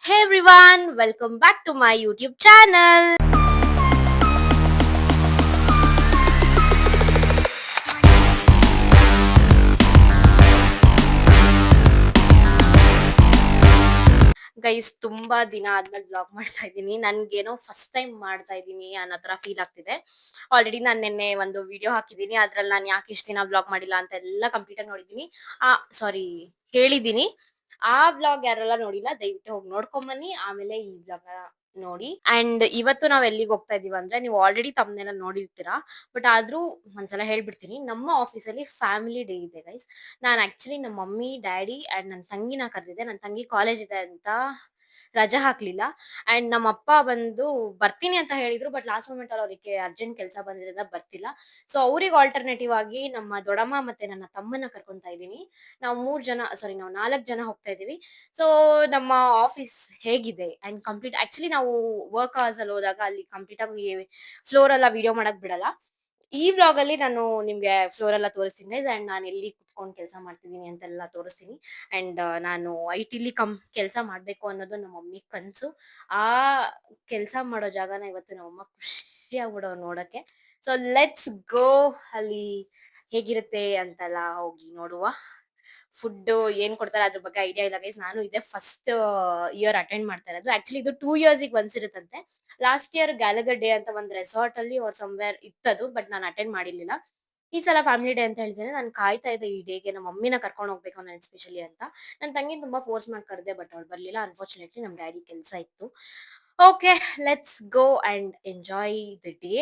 Hey everyone, welcome back to my YouTube channel. Guys ತುಂಬಾ ದಿನ ಆದ್ಮೇಲೆ ಬ್ಲಾಗ್ ಮಾಡ್ತಾ ಇದ್ದೀನಿ. ನನ್ಗೇನೋ ಫಸ್ಟ್ ಟೈಮ್ ಮಾಡ್ತಾ ಇದ್ದೀನಿ ಅನ್ನೋ ತರ ಫೀಲ್ ಆಗ್ತಿದೆ. ಆಲ್ರೆಡಿ ನಾನು ನಿನ್ನೆ ಒಂದು ವಿಡಿಯೋ ಹಾಕಿದ್ದೀನಿ, ಅದ್ರಲ್ಲಿ ನಾನು ಯಾಕೆ ಇಷ್ಟು ದಿನ ಬ್ಲಾಗ್ ಮಾಡಿಲ್ಲ ಅಂತ ಎಲ್ಲ ಕಂಪ್ಲೀಟ್ ಆಗಿ ನೋಡಿದ್ದೀನಿ. ಸಾರಿ, ಹೇಳಿದ್ದೀನಿ. ಆ ಬ್ಲಾಗ್ ಯಾರೆಲ್ಲ ನೋಡಿಲ್ಲ ದಯವಿಟ್ಟು ಹೋಗಿ ನೋಡ್ಕೊಂಡ್ ಬನ್ನಿ, ಆಮೇಲೆ ಈ ಬ್ಲಾಗ್ ನೋಡಿ. ಅಂಡ್ ಇವತ್ತು ನಾವ್ ಎಲ್ಲಿಗೆ ಹೋಗ್ತಾ ಇದೀವಿ ಅಂದ್ರೆ, ನೀವು ಆಲ್ರೆಡಿ ತಮ್ಮನೆಲ್ಲ ನೋಡಿರ್ತೀರಾ, ಬಟ್ ಆದ್ರೂ ಒಂದ್ಸಲ ಹೇಳ್ಬಿಡ್ತೀನಿ. ನಮ್ಮ ಆಫೀಸಲ್ಲಿ ಫ್ಯಾಮಿಲಿ ಡೇ ಇದೆ ಗೈಸ್. ನಾನು ಆಕ್ಚುಲಿ ನಮ್ಮ ಮಮ್ಮಿ ಡ್ಯಾಡಿ ಅಂಡ್ ನನ್ನ ತಂಗಿನ ಕರೆದಿದ್ದೆ. ನನ್ನ ತಂಗಿ ಕಾಲೇಜ್ ಇದೆ ಅಂತ ರಜಾ ಹಾಕ್ಲಿಲ್ಲ. ಅಂಡ್ ನಮ್ಮ ಅಪ್ಪ ಬಂದು ಬರ್ತೀನಿ ಅಂತ ಹೇಳಿದ್ರು, ಬಟ್ ಲಾಸ್ಟ್ ಮೂಮೆಂಟ್ ಅಲ್ಲಿ ಅವರಿಗೆ ಅರ್ಜೆಂಟ್ ಕೆಲಸ ಬಂದಿರೋದ್ರಿಂದ ಬರ್ತಿಲ್ಲ. ಸೊ ಅವ್ರಿಗೆ ಆಲ್ಟರ್ನೇಟಿವ್ ಆಗಿ ನಮ್ಮ ದೊಡ್ಡಮ್ಮ ಮತ್ತೆ ನನ್ನ ತಮ್ಮನ ಕರ್ಕೊಂತಾ ಇದೀನಿ. ನಾವು 4 ಜನ ಹೋಗ್ತಾ ಇದೀವಿ. ಸೊ ನಮ್ಮ ಆಫೀಸ್ ಹೇಗಿದೆ ಅಂಡ್ ಕಂಪ್ಲೀಟ್, ಆಕ್ಚುಲಿ ನಾವು ವರ್ಕ್ ಅವರ್ಸ್ ಅಲ್ಲಿ ಹೋದಾಗ ಅಲ್ಲಿ ಕಂಪ್ಲೀಟ್ ಆಗಿ ಫ್ಲೋರ್ ಎಲ್ಲ ವಿಡಿಯೋ ಮಾಡಕ್ ಬಿಡಲ್ಲ. ಈ ವ್ಲಾಗ್ ಅಲ್ಲಿ ನಾನು ನಿಮ್ಗೆ ಫ್ಲೋರ್ ಎಲ್ಲ ತೋರಿಸ್ತೀನಿ ಅಂಡ್ ನಾನು ಎಲ್ಲಿ ಕುತ್ಕೊಂಡು ಕೆಲಸ ಮಾಡ್ತಿದ್ದೀನಿ ಅಂತೆಲ್ಲ ತೋರಿಸ್ತೀನಿ. ಅಂಡ್ ನಾನು IT ಲಿ ಕೆಲಸ ಮಾಡ್ಬೇಕು ಅನ್ನೋದು ನಮ್ಮ ಮಮ್ಮಿ ಕನ್ಸು. ಆ ಕೆಲಸ ಮಾಡೋ ಜಾಗನ ಇವತ್ತು ನಮ್ಮಮ್ಮ ಖುಷಿ ಆಗ್ಬಿಡೋ ನೋಡಕ್ಕೆ. ಸೊ ಲೆಟ್ಸ್ ಗೋ, ಅಲ್ಲಿ ಹೇಗಿರುತ್ತೆ ಅಂತೆಲ್ಲ ಹೋಗಿ ನೋಡುವ. ಫುಡ್ ಏನ್ ಕೊಡ್ತಾರೆ ಅದ್ರ ಬಗ್ಗೆ ಐಡಿಯಾ ಇಲ್ಲ ಗೈಸ್. ನಾನು ಇದೇ ಫಸ್ಟ್ ಇಯರ್ ಅಟೆಂಡ್ ಮಾಡ್ತಾ ಇರೋದು. ಆಕ್ಚುಲಿ ಇದು 2 years ಒನ್ಸ್ ಇರುತ್ತಂತೆ. ಲಾಸ್ಟ್ ಇಯರ್ ಗ್ಯಾಲಗರ್ ಡೇ ಅಂತ ಒಂದು ರೆಸಾರ್ಟ್ ಅಲ್ಲಿ ಆರ್ ಸಮ್ವೇರ್ ಇತ್ತದು, ಬಟ್ ನಾನು ಅಟೆಂಡ್ ಮಾಡಿರ್ಲಿಲ್ಲ. ಈ ಸಲ ಫ್ಯಾಮಿಲಿ ಡೇ ಅಂತ ಹೇಳ್ತೇನೆ. ನಾನು ಕಾಯ್ತಾ ಇದ್ದೆ ಈ ಡೇಗೆ, ನಮ್ಮ ಮಮ್ಮಿನ ಕರ್ಕೊಂಡು ಹೋಗ್ಬೇಕು ನಾನು ಎಸ್ಪೆಷಲಿ ಅಂತ. ನನ್ನ ತಂಗಿ ತುಂಬಾ ಫೋರ್ಸ್ ಮಾಡಿ ಕರೆದೆ, ಬಟ್ ಅವಳು ಬರ್ಲಿಲ್ಲ. ಅನ್ಫಾರ್ಚುನೇಟ್ಲಿ ನಮ್ಮ ಡ್ಯಾಡಿ ಕೆಲಸ ಇತ್ತು. Okay, let's go and enjoy the day.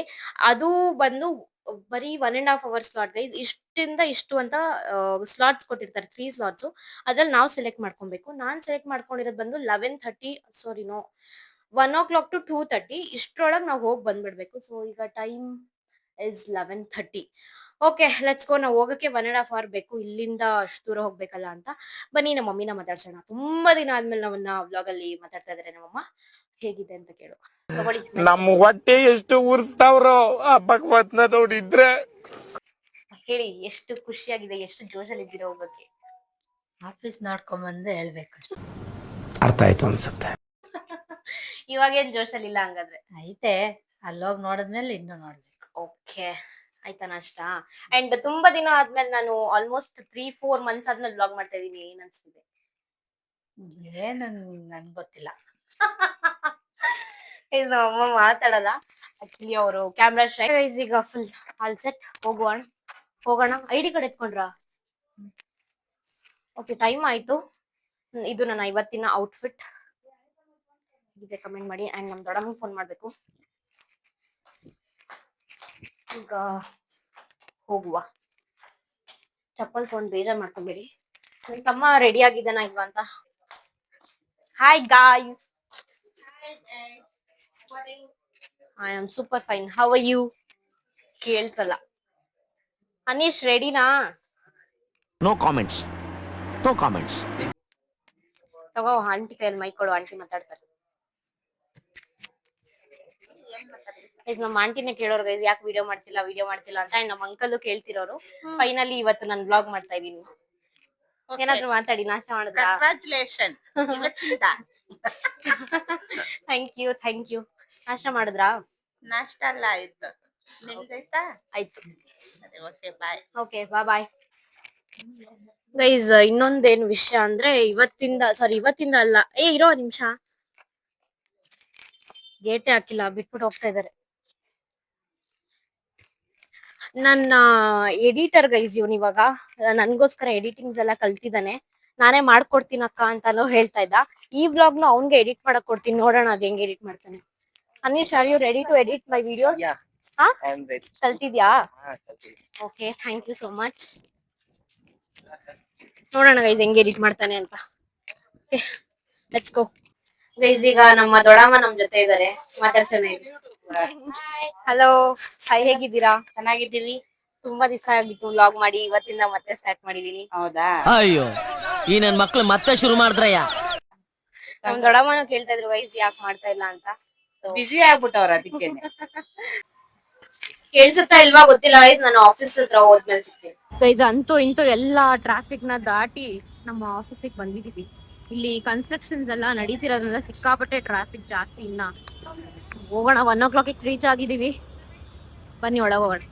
ಅದು ಬಂದು ಬರೀ 1.5 hour ಸ್ಲಾಟ್ ಗೈಸ್. ಇಷ್ಟಿಂದ ಇಷ್ಟು ಅಂತ ಸ್ಲಾಟ್ಸ್ ಕೊಟ್ಟಿರ್ತಾರೆ, 3 ಸ್ಲಾಟ್ಸ್. ಅದ್ರಲ್ಲಿ ನಾವು ಸೆಲೆಕ್ಟ್ ಮಾಡ್ಕೊಬೇಕು. ನಾನ್ ಸೆಲೆಕ್ಟ್ ಮಾಡ್ಕೊಂಡಿರೋದು ಬಂದು 11:30, ಸಾರಿ ನೋ, 1 o'clock to 2:30. ಇಷ್ಟ್ರೊಳಗೆ ನಾವು ಹೋಗಿ ಬಂದ್ಬಿಡ್ಬೇಕು. ಸೊ ಈಗ time is 11:30. Okay let's go. ನಾವು ಹೋಗಕ್ಕೆ 1.5 hour ಬೇಕು, ಇಲ್ಲಿಂದ ಅಷ್ಟು ದೂರ ಹೋಗ್ಬೇಕಲ್ಲ ಅಂತ. ಬನ್ನಿ ನಮ್ಮ ಮಮ್ಮಿನ ಮಾತಾಡ್ಸೋಣ. ತುಂಬಾ ದಿನ ಆದ್ಮೇಲೆ ನಾವನ್ನ ವ್ಲಾಗ್ ಅಲ್ಲಿ ಮಾತಾಡ್ತಾ ಇದಾರೆ ನಮ್ಮಮ್ಮ. ಹೇಗಿದೆ ಅಂತ ಕೇಳು. ತಗೊಳ್ಳಿ. ನಮ್ಮ ಹೊಟ್ಟೆ ಎಷ್ಟು ಉರ್ಸ್ತಾವ್ರೋ ಆ ಭಗವತ್ನ ನೋಡಿದ್ರೆ. ಹೇಳಿ, ಎಷ್ಟು ಖುಷಿಯಾಗಿದೆ, ಎಷ್ಟು ಜೋಶಲ್ಲಿ ಇದ್ದೀರಾ ಹೋಗಕ್ಕೆ? ಆಫೀಸ್ ನೋಡ್ಕೊಂಡ್ ಬಂದು ಹೇಳ್ಬೇಕು. ಅರ್ಥ ಆಯ್ತು ಅನ್ಸುತ್ತೆ. ಇವಾಗೇನ್ ಜೋಶಲ್ಲಿ ಇಲ್ಲ ಹಂಗಾದ್ರೆ? ಐತೆ, ಅಲ್ಲೋಗಿ ನೋಡಿದ್ಮೇಲೆ ಇನ್ನು ನೋಡ್ಬೇಕು. ಓಕೆ, ಆಯ್ತಾ ನಾಷ್ಟ? ಅಂಡ್ ತುಂಬಾ ದಿನ ಆದ್ಮೇಲೆ ನಾನು ಆಲ್ಮೋಸ್ಟ್ 3-4 months ಆದ್ಮೇಲೆ ಬ್ಲಾಗ್ ಮಾಡ್ತಾ ಇದೀನಿ. ಏನ್ ಅನ್ಸ್ತಿದೆ? ಏನು ನನ್ ಗೊತ್ತಿಲ್ಲ. ಇದು ಅಮ್ಮ ಮಾತಾಡಲ್ಲ. ಆಕ್ಚುಲಿ ಅವರು ಕ್ಯಾಮ್ರಾ ಶೈ. ಈಗ ಫುಲ್ ಆಲ್ ಸೆಟ್. ಹೋಗೋಣ. ID ಕಾರ್ಡ್ ಎತ್ಕೊಂಡ್ರಾ? ಓಕೆ, ಟೈಮ್ ಆಯ್ತು. ಇದು ನನ್ನ ಇವತ್ತಿನ ಔಟ್ಫಿಟ್ ಇದೆ. ಕಮೆಂಟ್ ಮಾಡಿ. ಅಂಡ್ ನಮ್ ದೊಡ್ಡಮ್ಮಂಗ್ ಫೋನ್ ಮಾಡ್ಬೇಕು. ಈಗ ಹೋಗುವ. ಚಪ್ಪಲ್ ಸೌಂಡ್ ಬೇಜಾರ್ ಮಾಡ್ಕೊಂಬೇಡಿ. ನನ್ ತಮ್ಮ ರೆಡಿ ಆಗಿದ್ದಾನ ಇಲ್ವಾ ಅಂತ. Hi guys, I am super fine. How are you? ಕೇಳ್ಸಲ್ಲ. ಅನೀಶ್ ರೆಡಿನಾ? No comments, no comments. ತಗೋ, ಆಂಟಿ ಕೈಯಲ್ಲಿ ಮೈ ಕೊಡು, ಆಂಟಿ ಮಾತಾಡ್ತಾರೆ. ನಮ್ಮ ಆಂಟಿನೇ ಕೇಳೋರು ಗೈಸ್, ಯಾಕೆ ವಿಡಿಯೋ ಮಾಡ್ತಿಲ್ಲ ಅಂತ. ಅಂಡ್ ನಮ್ಮ ಅಂಕಲ್ ಕೇಳ್ತಿರೋರು. ಫೈನಲಿ ಇವತ್ತು ನಾನು ಬ್ಲಾಗ್ ಮಾಡ್ತಾ ಇದೀನಿ. ಏನಾದ್ರು ಮಾತಾಡಿ. ನಾಷ್ಟ ಮಾಡಿದ್ರಾ? ಕಂಗ್ರಾಚುಲೇಷನ್. Thank you. ನಾಷ್ಟ ಮಾಡಿದ್ರಾ? ನಾಷ್ಟ ಎಲ್ಲ ಆಯ್ತು, ನಿಮ್ದಾಯ್ತಾ? ಆಯ್ತು. Okay bye. Okay bye. Guys, ಇನ್ನೊಂದೇನು ವಿಷಯ ಅಂದ್ರೆ, ಇವತ್ತಿಂದ ಅಲ್ಲ, ಇರೋ ನಿಮಿಷ. ಗೇಟೆ ಹಾಕಿಲ್ಲ, ಬಿಟ್ಬಿಟ್ಟು ಹೋಗ್ತಾ ಇದಾರೆ. ನನ್ನ ಎಡಿಟರ್ ಗೈಸ್ ಇವನ್ ಇವಾಗ ನನ್ಗೋಸ್ಕರ ಎಡಿಟಿಂಗ್ಸ್ ಎಲ್ಲ ಕಲ್ತಿದ್ದಾನೆ. ನಾನೇ ಮಾಡ್ಕೊಡ್ತೀನಕ್ಕ ಅಂತಾನು ಹೇಳ್ತಾ ಇದ್ದ. ಈ ವ್ಲಾಗ್ ನ ಅವ್ನ್ಗೆ ಎಡಿಟ್ ಮಾಡಕ್ ಕೊಡ್ತೀನಿ, ನೋಡೋಣ ಅದ್ ಹೆಂಗ್ ಎಡಿಟ್ ಮಾಡ್ತಾನೆ. Anish, are you ready to edit my videos? ಕಲ್ತಿದ್ಯಾ? Okay, thank you so much. ನೋಡೋಣ ಗೈಸ್ ಹೆಂಗ್ ಎಡಿಟ್ ಮಾಡ್ತಾನೆ ಅಂತ. Let's go guys. ಈಗ ನಮ್ಮ ದೊಡ್ಡಮ್ಮ ನಮ್ ಜೊತೆ ಇದಾರೆ, ಮಾತಾಡ್ಸೋಣ. ಹಲೋ, ಹಾಯ್, ಹೇಗಿದ್ದೀರಾ? ಚೆನ್ನಾಗಿದ್ದೀವಿ. ತುಂಬಾ ದಿವಸ ಆಗಿತ್ತು ವ್ಲಾಗ್ ಮಾಡಿ, ಇವತ್ತಿಂದ ಮತ್ತೆ ಸ್ಟಾರ್ಟ್ ಮಾಡಿದೀನಿ. ಹೌದಾ? ಅಯ್ಯೋ, ಈ ನನ್ ಮಕ್ಳು ಮತ್ತೆ ಶುರು ಮಾಡಿದ್ರಯ್ಯ. ನಮ್ ದೊಡ್ಡಮ್ಮನು ಕೇಳ್ತಾ ಇದ್ರು ಗೈಸ್ ಯಾಕೆ ಮಾಡ್ತಾ ಇಲ್ಲ ಅಂತ. ಬಿಸಿ ಆಗ್ಬಿಟ್ಟವ್ರ ಅದಕ್ಕೆ. ಕೇಳ್ಸುತ್ತಾ ಇಲ್ವಾ ಗೊತ್ತಿಲ್ಲ ಗೈಸ್, ನಾನು ಆಫೀಸ್ ಹತ್ರ ಹೋದ್ಮೇಲೆ ಸಿಗ್ತೀನಿ ಗೈಸ್. ಅಂತೂ ಇಂತೂ ಎಲ್ಲಾ ಟ್ರಾಫಿಕ್ ನ ದಾಟಿ ನಮ್ಮ ಆಫೀಸಿಗೆ ಬಂದಿದೀವಿ. ಇಲ್ಲಿ ಕನ್ಸ್ಟ್ರಕ್ಷನ್ಸ್ ಎಲ್ಲ ನಡೀತಿರೋದ್ರಿಂದ ಸಿಕ್ಕಾಪಟ್ಟೆ ಟ್ರಾಫಿಕ್ ಜಾಸ್ತಿ. ಇನ್ನ ಹೋಗೋಣ, 1 o'clock ರೀಚ್ ಆಗಿದೀವಿ. ಬನ್ನಿ ಒಳಗೆ ಹೋಗೋಣ.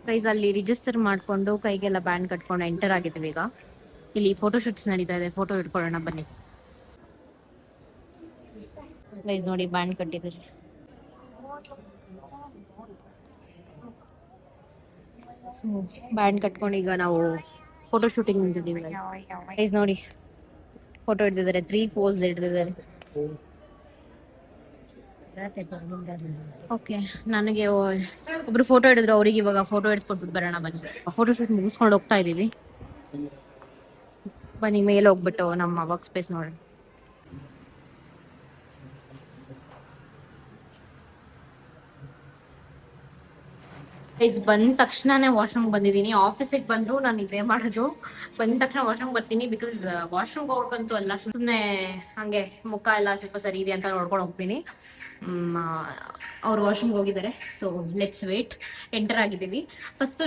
ಗೈಸ್ ಅಲ್ಲಿ ರಿಜಿಸ್ಟರ್ ಮಾಡ್ಕೊಂಡು ಕೈಗೆಲ್ಲ ಬ್ಯಾಂಡ್ ಕಟ್ಕೊಂಡು ಎಂಟರ್ ಆಗಿದ್ದೀವಿ. ಈಗ ಇಲ್ಲಿ ಫೋಟೋ ಶೂಟ್ಸ್ ನಡೀತಾ ಇದೆ, ಫೋಟೋ ಇಟ್ಕೊಳ್ಳೋಣ ಬನ್ನಿ. ಗೈಸ್ ನೋಡಿ ಬ್ಯಾಂಡ್ ಕಟ್ಟಿದ್ದೀರಿ. ಬ್ಯಾಂಡ್ ಕಟ್ಕೊಂಡು ಈಗ ನಾವು ಫೋಟೋ ಶೂಟಿಂಗ್ ನಿಂತಿದ್ದೀವಿ. ಗೈಸ್ ನೋಡಿ ಫೋಟೋ ಹಿಡ್ದಿದ್ದಾರೆ, 3 ಪೋಸ್ ಹಿಡ್ದಿದ್ದಾರೆ. ಓಕೆ, ನನಗೆ ಒಬ್ರು ಫೋಟೋ ಹಿಡಿದ್ರು, ಅವ್ರಿಗೆ ಇವಾಗ ಫೋಟೋ ಹಿಡ್ಸ್ಕೊಟ್ಬಿಟ್ಟು ಬರೋಣ ಬನ್ನಿ. ಫೋಟೋ ಶೂಟ್ ಮುಗಿಸ್ಕೊಂಡು ಹೋಗ್ತಾ ಇದೀವಿ. ಬನ್ನಿ ಮೇಲೆ ಹೋಗ್ಬಿಟ್ಟು ನಮ್ಮ ವರ್ಕ್ ಸ್ಪೇಸ್ ನೋಡೋಣ. ಗೈಸ್ ಬಂದ ತಕ್ಷಣನೇ ವಾಶ್ರೂಮ್ ಬಂದಿದ್ದೀನಿ. ಆಫೀಸಿಗೆ ಬಂದ್ರು ನಾನು ಇದೇ ಮಾಡೋದು, ಬಂದ ತಕ್ಷಣ ವಾಶ್ರೂಮ್ ಬರ್ತೀನಿ. ಬಿಕಾಸ್ ವಾಶ್ರೂಮ್ ಹೋಗ್ಬೇಕಂತೂ ಅಲ್ಲ, ಸುಮ್ಮನೆ ಹಂಗೆ ಮುಖ ಎಲ್ಲ ಸ್ವಲ್ಪ ಸರಿ ಇದೆ ಅಂತ ನೋಡ್ಕೊಂಡು ಹೋಗ್ತೀನಿ. ಅವ್ರು ವಾಶ್ರೂಮ್ಗೆ ಹೋಗಿದ್ದಾರೆ. So let's wait. ಎಂಟರ್ ಆಗಿದ್ದೀವಿ. ಫಸ್ಟ್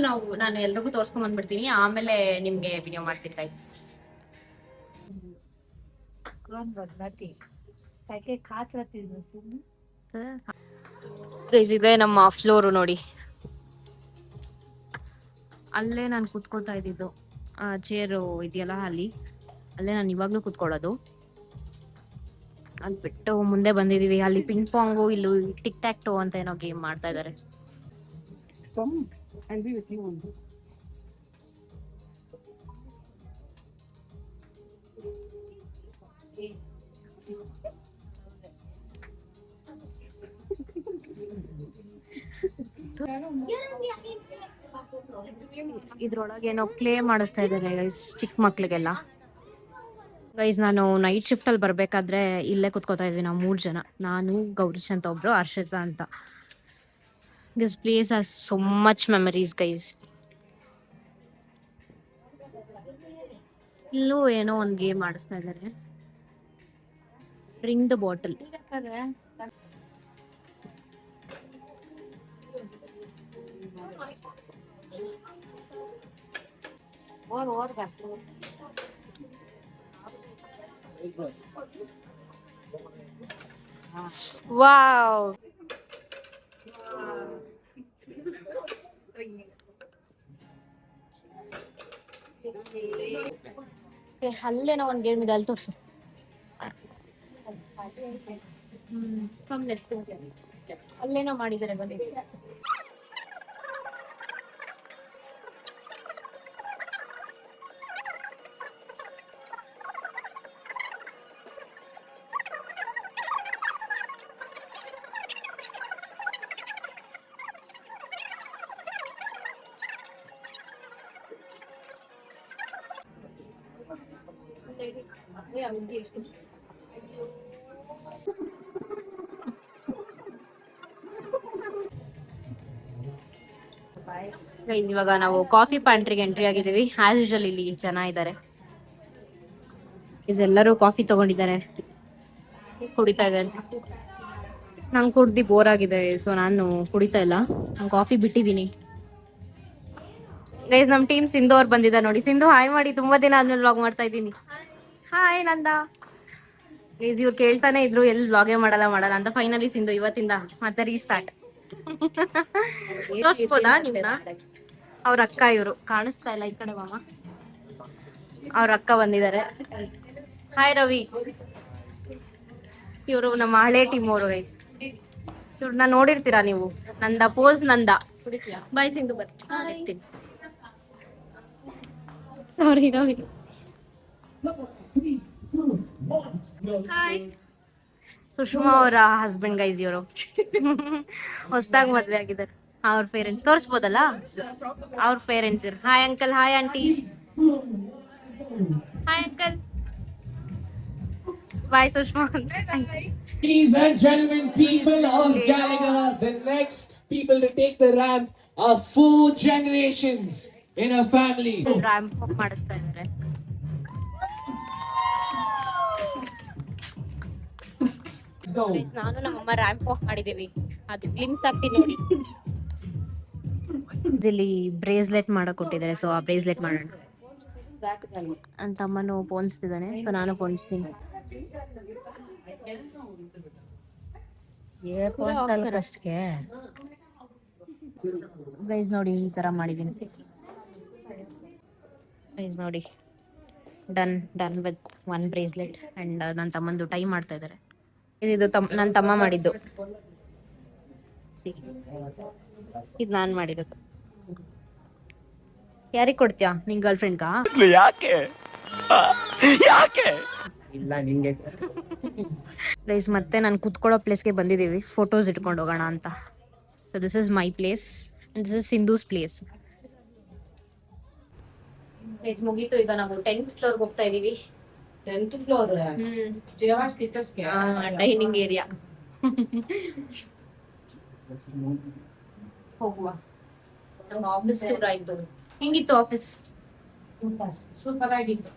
ನಾನು ಎಲ್ರಿಗೂ ತೋರ್ಸ್ಕೊಂಡ್ ಬಂದ್ಬಿಡ್ತೀನಿ, ಆಮೇಲೆ ನಿಮ್ಗೆ ವಿಡಿಯೋ ಮಾಡ್ತೀನಿ ಗೈಸ್. ಗೈಸ್ ಇದೆ ನಮ್ಮ ಫ್ಲೋರು ನೋಡಿ. ಅಲ್ಲೇ ನಾನು ಕೂತ್ಕೊಳ್ತಾ ಇದ್ದಿದ್ದು, ಚೇರು ಇದೆಯಲ್ಲ ಅಲ್ಲೇ ನಾನು ಇವಾಗ್ಲೂ ಕೂತ್ಕೊಳ್ಳೋದು. ಅಲ್ಲಿ ಬಿಟ್ಟು ಮುಂದೆ ಬಂದಿದೀವಿ. ಅಲ್ಲಿ ಪಿಂಗ್ ಪಾಂಗು, ಇಲ್ಲಿ ಟಿಕ್ ಟ್ಯಾಕ್ ಟೋ ಅಂತ ಏನೋ ಗೇಮ್ ಮಾಡ್ತಾ ಇದಾರೆ. ಇದ್ರೊಳಗೆ ಏನೋ ಕ್ಲೇ ಮಾಡಿಸ್ತಾ ಇದ್ದಾರೆ ಗೈಸ್, ಚಿಕ್ಕ ಮಕ್ಳಿಗೆಲ್ಲ. ಗೈಸ್ ನಾನು ನೈಟ್ ಶಿಫ್ಟ್ ಅಲ್ಲಿ ಬರ್ಬೇಕಾದ್ರೆ ಇಲ್ಲೇ ಕುತ್ಕೋತಾ ಇದ್ವಿ ನಾವು 3 ಜನ. ನಾನು, ಗೌರೀಶ್ ಅಂತ ಒಬ್ರು, ಹರ್ಷಿತಾ ಅಂತ. This place has so much memories guys. ಇಲ್ಲೂ ಏನೋ ಒಂದು ಗೇಮ್ ಮಾಡಿಸ್ತಾ ಇದ್ದಾರೆ, ರಿಂಗ್ ದ ಬಾಟಲ್. ವಾವ್, ಅಲ್ಲೇನೋ ಒಂದ್ ಗೇಮ್ ಇದೆ, ಅಲ್ಲಿ ತೋರ್ಸು. ಅಲ್ಲೇನೋ ಮಾಡಿದ್ದಾರೆ ಬನ್ನಿ. ಇವಾಗ ನಾವು ಕಾಫಿ ಪ್ಯಾಂಟ್ರಿಗೆ ಎಂಟ್ರಿ ಆಗಿದ್ದೀವಿ. ಆಸ್ ಯೂಶುವಲ್ ಇಲ್ಲಿ ಜನ ಇದ್ದಾರೆ, ಎಲ್ಲರೂ ಕಾಫಿ ತಗೊಂಡಿದ್ದಾರೆ, ಕುಡಿತಾ ಇದ್ದಾರೆ. ನಂಗೆ ಕುಡ್ದು ಬೋರ್ ಆಗಿದೆ, ಸೊ ನಾನು ಕುಡಿತಾ ಇಲ್ಲ, ನಾನು ಕಾಫಿ ಬಿಟ್ಟಿದ್ದೀನಿ. ಗೈಸ್ ನಮ್ ಟೀಮ್ ಸಿಂಧು ಅವ್ರು ಬಂದಿದ್ದಾರೆ ನೋಡಿ. ಸಿಂಧು ಹಾಯ್ ಮಾಡಿ, ತುಂಬಾ ದಿನ ಆದ್ಮೇಲೆ ವ್ಲಾಗ್ ಮಾಡ್ತಾ ಇದ್ದೀನಿ. ಹಾಯ್ ನಂದ. ಇವ್ರು ಕೇಳ್ತಾನೆ ಇದ್ರು ಎಲ್ಲಿ ವ್ಲಾಗೇ ಮಾಡಲ್ಲ ಅಂತ. ಫೈನಲಿ ಸಿಂಧು ಇವತ್ತಿಂದ ಮತ್ತೆ ರೀಸ್ಟಾರ್ಟ್. ತೋರ್ಸ್ಬೋದಾ ನಿಮ್ನ? ಅವ್ರ ಅಕ್ಕ, ಇವ್ರು ಕಾಣಿಸ್ತಾ ಇಲ್ಲ, ಈ ಕಡೆ ಮಾಮ. ಅವ್ರ ಅಕ್ಕ ಬಂದಿದ್ದಾರೆ. ಹಾಯ್ ರವಿ. ಇವರು ನಮ್ಮ ಹಳೆ ಟೀಮ್ ಅವರು ಗೈಸ್. ಇವ್ರನ್ನ ನೋಡಿರ್ತೀರಾ ನೀವು. ನಂದ ಪೋಸ್ ನಂದ. ಬಾಯ್ ಸಿಂಧು ಬರ್ತೀನಿ. ಸಾರಿ ರವಿ. ಸುಷ್ಮಾ ಅವರ ಹಸ್ಬೆಂಡ್ ಗೈಸ್ ಇವರು. ಹೊಸದಾಗಿ ಮದ್ವೆ ಆಗಿದ್ದಾರೆ. ಅವ್ರ ಪೇರೆಂಟ್ಸ್ ತೋರಿಸ್ಬೋದಲ್ಲ, ಅವ್ರ parents. Hi uncle, hi aunty. Hi uncle. Bye Sushma. Ladies and gentlemen, people of Gallagher, the next people to take the ramp are 4 generations in a family. Ramp walk ಮಾಡಿಸ್ತಾ ಇದ್ದಾರೆ. ನಾನು ನಮ್ಮಮ್ಮ ರ್ಯಾಂಪ್ ವಾಕ್ ಮಾಡಿದೀವಿ, ಅದು glimpse ಆಗ್ತೀನಿ ನೋಡಿ. ಇಲ್ಲಿ bracelet ಮಾಡಕ್ ಕೊಟ್ಟಿದ್ದಾರೆ, ಸೊ ಆ ಬ್ರೇಸ್ಲೆಟ್ ಮಾಡೋಣ. ನನ್ನ ತಮ್ಮನು ಪೋಣಿಸ್ತಿದ್ದಾನೆ, ಸೊ ನಾನು ಪೋಣಿಸ್ತೀನಿ. ಅಷ್ಟಕ್ಕೆ ಗೈಸ್ ನೋಡಿ ಈ ತರ ಮಾಡಿದ್ದೀನಿ. ಗೈಸ್ ನೋಡಿ ಡನ್ ವಿತ್ 1 ಬ್ರೇಸ್ಲೆಟ್ ಅಂಡ್ ನನ್ನ ತಮ್ಮಂದು ಟೈ ಮಾಡ್ತಾ ಇದ್ದಾರೆ. ಇದು ನನ್ನ ತಮ್ಮ ಮಾಡಿದ್ದು, ಇದು ನಾನು ಮಾಡಿದ್ದು. ಯಾರಿಗೆ ಕೊಡ್ತೀಯಾ? ನಿನ್ ಗರ್ಲ್ ಫ್ರೆಂಡ್ಗಾ? ಯಾಕೆ ಯಾಕೆ ಇಲ್ಲ ನಿಂಗೆ. ಗೈಸ್ ಮತ್ತೆ ನಾನು ಕುತ್ಕೊಳ್ಳೋ ಪ್ಲೇಸ್ಗೆ ಬಂದಿದ್ದೀವಿ, ಫೋಟೋಸ್ ಇಟ್ಕೊಂಡು ಹೋಗೋಣ ಅಂತ. So this is my place and this is Sindhu's place. Guys ಮುಗೀತು, ಈಗ ನಾವು 10th ಫ್ಲೋರ್ಗೆ ಹೋಗ್ತಾ ಇದೀವಿ. 10th ಫ್ಲೋರ್ ಡೈನಿಂಗ್ ಏರಿಯಾ ಹೋಗುವ. ನಮ್ಮ ಆಫೀಸ್ ಟೂರ್ ಆಯ್ತು. ಹೆಂಗಿತ್ತು ಆಫೀಸ್? ಸೂಪರ್ ಆಗಿತ್ತು.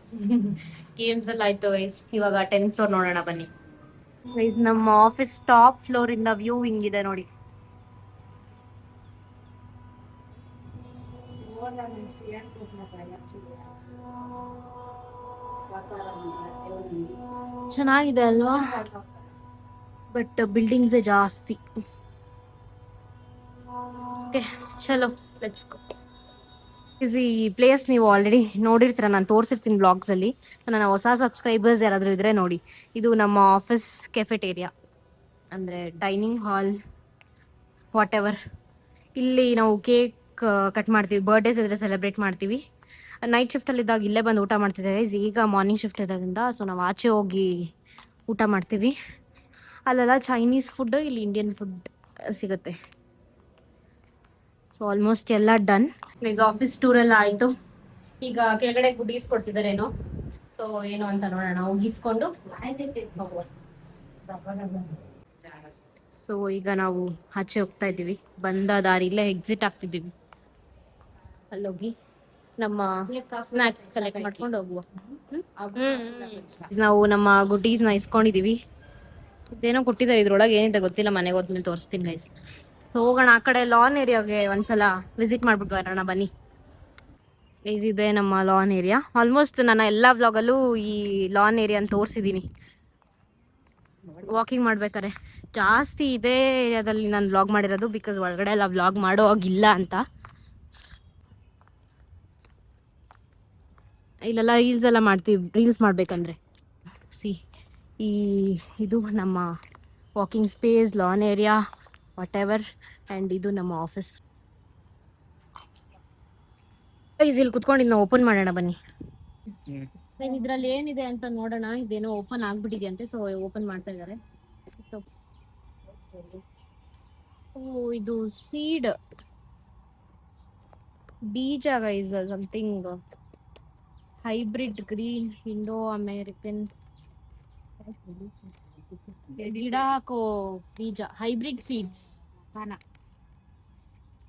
ಗೇಮ್ಸ್ ಎಲ್ಲ ಆಯ್ತು ಗೈಸ್. ಇವಾಗ 10th ಫ್ಲೋರ್ ನೋಡೋಣ ಬನ್ನಿ ಗೈಸ್. ನಮ್ಮ ಆಫೀಸ್ ಟಾಪ್ ಫ್ಲೋರ್ ಇಂದ ವ್ಯೂ ಹಿಂಗಿದೆ ನೋಡಿ. ಚೆನ್ನಾಗಿದೆ ಅಲ್ವಾ? ಬಟ್ ಬಿಲ್ಡಿಂಗ್ಸ್ ಜಾಸ್ತಿ. ಓಕೆ ಚಲೋ ಲೆಟ್ಸ್ ಗೋ. ಈ ಪ್ಲೇಸ್ ನೀವು ಆಲ್ರೆಡಿ ನೋಡಿರ್ತೀರ, ನಾನು ತೋರಿಸಿರ್ತೀನಿ ಬ್ಲಾಗ್ಸ್ ಅಲ್ಲಿ. ನನ್ನ ಹೊಸ ಸಬ್ಸ್ಕ್ರೈಬರ್ಸ್ ಯಾರಾದರೂ ಇದ್ರೆ ನೋಡಿ. ಇದು ನಮ್ಮ ಆಫೀಸ್ ಕೆಫೆಟೇರಿಯಾ, ಅಂದರೆ ಡೈನಿಂಗ್ ಹಾಲ್ ವಾಟ್ ಎವರ್. ಇಲ್ಲಿ ನಾವು ಕೇಕ್ ಕಟ್ ಮಾಡ್ತೀವಿ, ಬರ್ಡೇಸ್ ಇದ್ರೆ ಸೆಲೆಬ್ರೇಟ್ ಮಾಡ್ತೀವಿ. ನೈಟ್ ಶಿಫ್ಟಲ್ಲಿದ್ದಾಗ ಇಲ್ಲೇ ಬಂದು ಊಟ ಮಾಡ್ತಿದ್ದೆ. ಈಗ ಮಾರ್ನಿಂಗ್ ಶಿಫ್ಟ್ ಇರೋದ್ರಿಂದ ಸೊ ನಾವು ಆಚೆ ಹೋಗಿ ಊಟ ಮಾಡ್ತೀವಿ. ಅಲ್ಲೆಲ್ಲ ಚೈನೀಸ್ ಫುಡ್, ಇಲ್ಲಿ ಇಂಡಿಯನ್ ಫುಡ್ ಸಿಗುತ್ತೆ. ಸೊ ಆಲ್ಮೋಸ್ಟ್ ಎಲ್ಲ ಡನ್. ಈಗ ಆಫೀಸ್ ಟೂರ್ ಎಲ್ಲ ಆಯಿತು. ಈಗ ಕೆಳಗಡೆ ಗುಡೀಸ್ ಕೊಡ್ತಿದ್ದಾರೇನೋ, ಸೊ ಏನು ಅಂತ ನೋಡೋಣ, ಹೋಗಿಸ್ಕೊಂಡು ಹೋಗುವ. ಸೊ ಈಗ ನಾವು ಆಚೆ ಹೋಗ್ತಾ ಇದ್ದೀವಿ, ಬಂದ ದಾರಿಲೇ ಎಕ್ಸಿಟ್ ಆಗ್ತಿದ್ದೀವಿ. ಅಲ್ಲೋಗಿ ನಮ್ಮ ಸ್ನ್ಯಾಕ್ಸ್ ಕಲೆಕ್ಟ್ ಮಾಡ್ಕೊಂಡು ಹೋಗುವ. ನಾವು ನಮ್ಮ ಗುಡೀಸ್ನ ಇಸ್ಕೊಂಡಿದೀವಿ. ಇದೇನೋ ಕೊಟ್ಟಿದ್ದಾರೆ, ಇದ್ರೊಳಗೆ ಏನಿದೆ ಗೊತ್ತಿಲ್ಲ, ಮನೆಗೆ ಹೋದ್ಮೇಲೆ ತೋರಿಸ್ತೀನಿ ಗೈಸ್. ಸೊ ಹೋಗೋಣ ಆ ಕಡೆ ಲಾನ್ ಏರಿಯಾಗೆ ಒಂದ್ಸಲ ವಿಸಿಟ್ ಮಾಡ್ಬಿಟ್ಟು ಬರೋಣ ಬನ್ನಿ ಗೈಸ್. ಇದೆ ನಮ್ಮ ಲಾನ್ ಏರಿಯಾ. ಆಲ್ಮೋಸ್ಟ್ ನನ್ನ ಎಲ್ಲ ವ್ಲಾಗಲ್ಲೂ ಈ ಲಾನ್ ಏರಿಯಾನ ತೋರಿಸಿದ್ದೀನಿ. ವಾಕಿಂಗ್ ಮಾಡ್ಬೇಕಾರೆ ಜಾಸ್ತಿ ಇದೇ ಏರಿಯಾದಲ್ಲಿ ನಾನು ವ್ಲಾಗ್ ಮಾಡಿರೋದು, ಬಿಕಾಸ್ ಒಳಗಡೆ ಎಲ್ಲ ವ್ಲಾಗ್ ಮಾಡೋ ಆಗಿಲ್ಲ ಅಂತ. ಇಲ್ಲೆಲ್ಲ ರೀಲ್ಸ್ ಎಲ್ಲ ಮಾಡ್ತೀವಿ, ರೀಲ್ಸ್ ಮಾಡ್ಬೇಕಂದ್ರೆ. ಇದು ನಮ್ಮ walking space, lawn area whatever. And ಇದು ನಮ್ಮ ಆಫೀಸ್. ಇಲ್ಲಿ ಕುತ್ಕೊಂಡು ನಾವು ಓಪನ್ ಮಾಡೋಣ ಬನ್ನಿ. ಇದ್ರಲ್ಲಿ ಏನಿದೆ ಅಂತ ನೋಡೋಣ. ಇದೇನೋ ಓಪನ್ ಆಗ್ಬಿಟ್ಟಿದೆ ಅಂತೆ, ಸೊ ಓಪನ್ ಮಾಡ್ತಾ ಇದ್ದಾರೆ. ಓ ಇದು ಸೀಡ್ ಬೀಜ guys, something hybrid green Indo American ಗಿಡ ಹಾಕೋ ಬೀಜ, ಹೈಬ್ರಿಡ್ ಸೀಡ್ಸ್.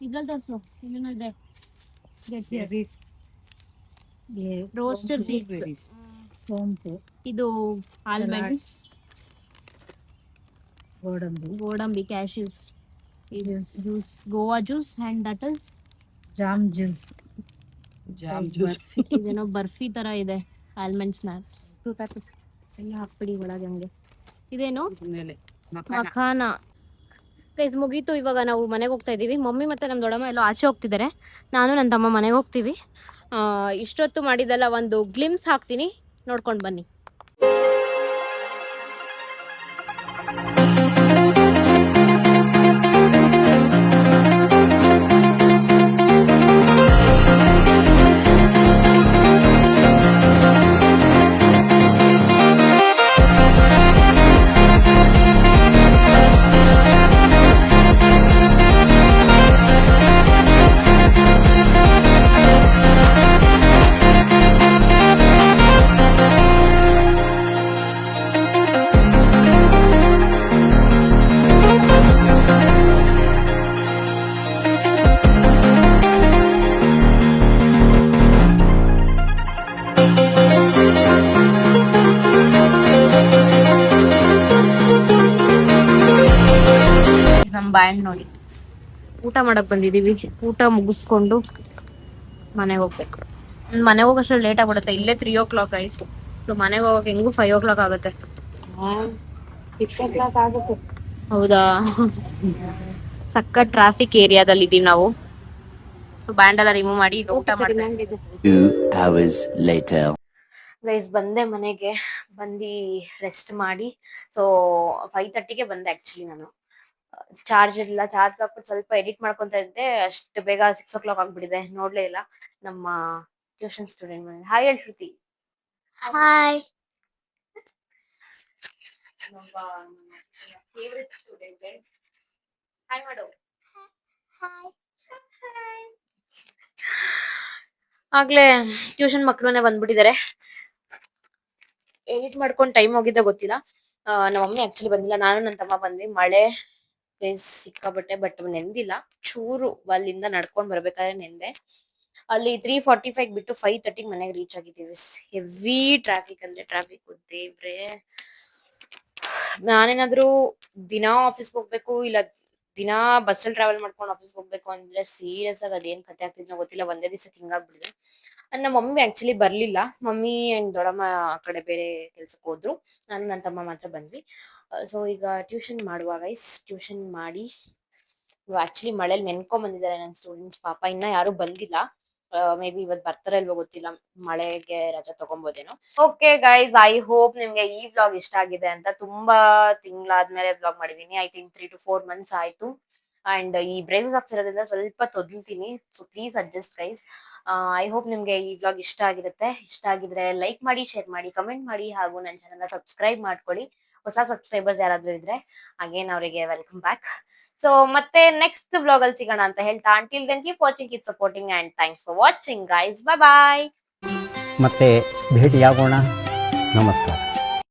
ಇದ್ರಲ್ಲಿ ತೋರ್ಸು ಏನೇನೋ ಇದೆ. ರೋಸ್ಟರ್ ಸೀಡ್ಸ್, ಇದು ಆಲ್ಮಂಡ್ಸ್, ಗೋಡಂಬಿ, ಕ್ಯಾಶ್ಯೂಸ್, ಇದು juice, guava juice and that is jam juice. ಇದೇನೋ ಬರ್ಫಿ ತರ ಇದೆ. ಆಲ್ಮಂಡ್ ಸ್ನಾಪ್ಸ್ ಎಲ್ಲ ಹಾಕ್ಬಿಡಿ ಒಳಗೆ ಹಂಗೆ. ಇದೇನು ಮಖಾನ. ಗೈಸ್ ಮುಗೀತು, ಇವಾಗ ನಾವು ಮನೆಗೆ ಹೋಗ್ತಾ ಇದ್ದೀವಿ. ಮಮ್ಮಿ ಮತ್ತು ನಮ್ಮ ದೊಡ್ಡಮ್ಮ ಎಲ್ಲೋ ಆಚೆ ಹೋಗ್ತಿದ್ದಾರೆ, ನಾನು ನನ್ನ ತಮ್ಮ ಮನೆಗೆ ಹೋಗ್ತೀವಿ. ಇಷ್ಟೊತ್ತು ಮಾಡಿದ್ದೆಲ್ಲ ಒಂದು ಗ್ಲಿಮ್ಸ್ ಹಾಕ್ತೀನಿ, ನೋಡ್ಕೊಂಡು ಬನ್ನಿ. ನಮ್ಮ ಬ್ಯಾಂಡ್ ನೋಡಿ, ಊಟ ಮಾಡಕ್ ಬಂದಿದೀವಿ. ಊಟ ಮುಗಿಸ್ಕೊಂಡು ಮನೆಗೆ ಹೋಗ್ಬೇಕು. ಮನೆಗೆ ಹೋಗೋಷ್ಟು ಲೇಟ್ ಆಗ್ಬಿಡುತ್ತೆ, ಇಲ್ಲೇ 3 o'clock ಆಯ್ತು. ಸೊ ಮನೆಗೆ ಹೋಗಕ್ಕೆ ಹೆಂಗು 5 o'clock ಆಗುತ್ತೆ. 6 o'clock ಆಗುತ್ತೆ. ಹೌದಾ? ಸಕ್ಕ ಟ್ರಾಫಿಕ್ ಏರಿಯಾದಲ್ಲಿ ಇದೀವಿ ನಾವು. ಬ್ಯಾಂಡ್ ಎಲ್ಲ ರಿಮೂವ್ ಮಾಡಿ ಈಗ ಊಟ ಮಾಡ್ತೀವಿ. 2 hours later. ಗೈಸ್ ಬಂದೆ ಮನೆಗೆ, ಬಂದು ರೆಸ್ಟ್ ಮಾಡಿ. ಸೊ 5:30ಗೆ ಬಂದೆ ಆಕ್ಚುಲಿ. ನಾನು ಚಾರ್ಜ್ ಇಲ್ಲ, ಚಾರ್ಜ್ ಹಾಕ್ಬಿಟ್ಟು ಸ್ವಲ್ಪ ಎಡಿಟ್ ಮಾಡ್ಕೊಂತ ಇದ್ದೆ, ಅಷ್ಟು ಬೇಗ 6 o'clock ಆಗ್ಬಿಟ್ಟಿದೆ, ನೋಡ್ಲೇ ಇಲ್ಲ. ನಮ್ಮ ಟ್ಯೂಷನ್ ಸ್ಟೂಡೆಂಟ್ ಬಂದಿದೆ. ಹಾಯ್ ಹೇಳಿ ಶ್ರುತಿ. ಹಾಯ್. Favourite student. ಹಾಯ್ ಮಾಡು. ಆಗ್ಲೇ ಟ್ಯೂಷನ್ ಮಕ್ಳುನೆ ಬಂದ್ಬಿಟ್ಟಿದ್ದಾರೆ. ಎಡಿಟ್ ಮಾಡ್ಕೊಂಡು ಟೈಮ್ ಹೋಗಿದ್ದ ಗೊತ್ತಿಲ್ಲ. ನಮ್ಮ ಮಮ್ಮಿ ಆಕ್ಚುಲಿ ಬಂದಿಲ್ಲ, ನಾನು ನನ್ನ ತಮ್ಮ ಬಂದ್ವಿ. ಮಳೆ ಸಿಕ್ಕಾಬಟ್ಟೆ, ಬಟ್ ನೆಂದಿಲ್ಲ. ಚೂರು ಅಲ್ಲಿಂದ ನಡ್ಕೊಂಡ್ ಬರ್ಬೇಕಾದ್ರೆ ನೆಂದೆ. ಅಲ್ಲಿ 3:45 ಬಿಟ್ಟು 5:30 ಮನೆಗೆ ರೀಚ್ ಆಗಿದ್ದೀವಿ. ಹೆವಿ ಟ್ರಾಫಿಕ್ ಅಂದ್ರೆ ಟ್ರಾಫಿಕ್, ದೇವ್ರೆ. ನಾನೇನಾದ್ರೂ ದಿನಾ ಆಫೀಸ್ಗೆ ಹೋಗ್ಬೇಕು, ಇಲ್ಲ ದಿನಾ ಬಸ್ಸಲ್ಲಿ ಟ್ರಾವೆಲ್ ಮಾಡ್ಕೊಂಡು ಆಫೀಸ್ಗೆ ಹೋಗ್ಬೇಕು ಅಂದ್ರೆ ಸೀರಿಯಸ್ ಆಗಿ ಅದೇನ್ ಕತೆ ಆಗ್ತಿದ್ನೋ ಗೊತ್ತಿಲ್ಲ, ಒಂದೇ ದಿವಸಕ್ಕೆ ಹಿಂಗಾಗ್ಬಿಟ್ಟಿದೆ. ನಮ್ಮ ಮಮ್ಮಿ ಆಕ್ಚುಲಿ ಬರ್ಲಿಲ್ಲ. ಮಮ್ಮಿ ಅಂಡ್ ದೊಡ್ಡಮ್ಮ ಆ ಕಡೆ ಬೇರೆ ಕೆಲ್ಸಕ್ಕೆ ಹೋದ್ರು. ನಾನು ನನ್ನ ತಮ್ಮ ಮಾತ್ರ ಬಂದ್ವಿ. ಸೊ ಈಗ ಟ್ಯೂಷನ್ ಮಾಡುವ ಗೈಸ್. ಟ್ಯೂಷನ್ ಮಾಡಿ ಆಕ್ಚುಲಿ ಮಳೇಲಿ ನೆನ್ಕೊಂಡ್ ಬಂದಿದ್ದಾರೆ ನನ್ನ ಸ್ಟೂಡೆಂಟ್ಸ್. ಪಾಪ ಇನ್ನ ಯಾರು ಬಂದಿಲ್ಲ. ಮೇ ಬಿ ಇವತ್ತು ಬರ್ತಾರ ಇಲ್ವೋ ಗೊತ್ತಿಲ್ಲ, ಮಳೆಗೆ ರಜಾ ತಗೊಂಬೋದೇನೋ. ಓಕೆ ಗೈಸ್, ಐ ಹೋಪ್ ನಿಮ್ಗೆ ಈ ವ್ಲಾಗ್ ಇಷ್ಟ ಆಗಿದೆ ಅಂತ. ತುಂಬಾ ತಿಂಗಳಾದ್ಮೇಲೆ ವ್ಲಾಗ್ ಮಾಡಿದೀನಿ. ಐ ಥಿಂಕ್ 3 to 4 months ಆಯ್ತು. ಅಂಡ್ ಈ ಬ್ರೇಸಸ್ ಹಾಕ್ಸಿರೋದ್ರಿಂದ ಸ್ವಲ್ಪ ತೊದಲ್ತೀನಿ. So please adjust guys. I hope ನಿಮ್ಗೆ ಈ ವ್ಲಾಗ್ ಇಷ್ಟ ಆಗಿರುತ್ತೆ. ಇಷ್ಟ ಆಗಿದ್ರೆ ಲೈಕ್ ಮಾಡಿ, ಶೇರ್ ಮಾಡಿ, ಕಮೆಂಟ್ ಮಾಡಿ, ಹಾಗೂ ನನ್ನ ಚಾನಲ್ ಸಬ್ಸ್ಕ್ರೈಬ್ ಮಾಡ್ಕೊಳ್ಳಿ. ಹೊಸ ಸಬ್ಸ್ಕ್ರೈಬರ್ಸ್ ಯಾರಾದ್ರೂ ಇದ್ರೆ ಅಗೇನ್ ಅವರಿಗೆ ವೆಲ್ಕಮ್ ಬ್ಯಾಕ್. ಸೊ ಮತ್ತೆ ನೆಕ್ಸ್ಟ್ ವ್ಲಾಗ್ ಅಲ್ಲಿ ಸಿಗೋಣ ಅಂತ ಹೇಳ್ತಾ, until then keep watching, keep supporting, and thanks for watching guys. Bye bye. ಮತ್ತೆ ಭೇಟಿಯಾಗೋಣ. ನಮಸ್ಕಾರ.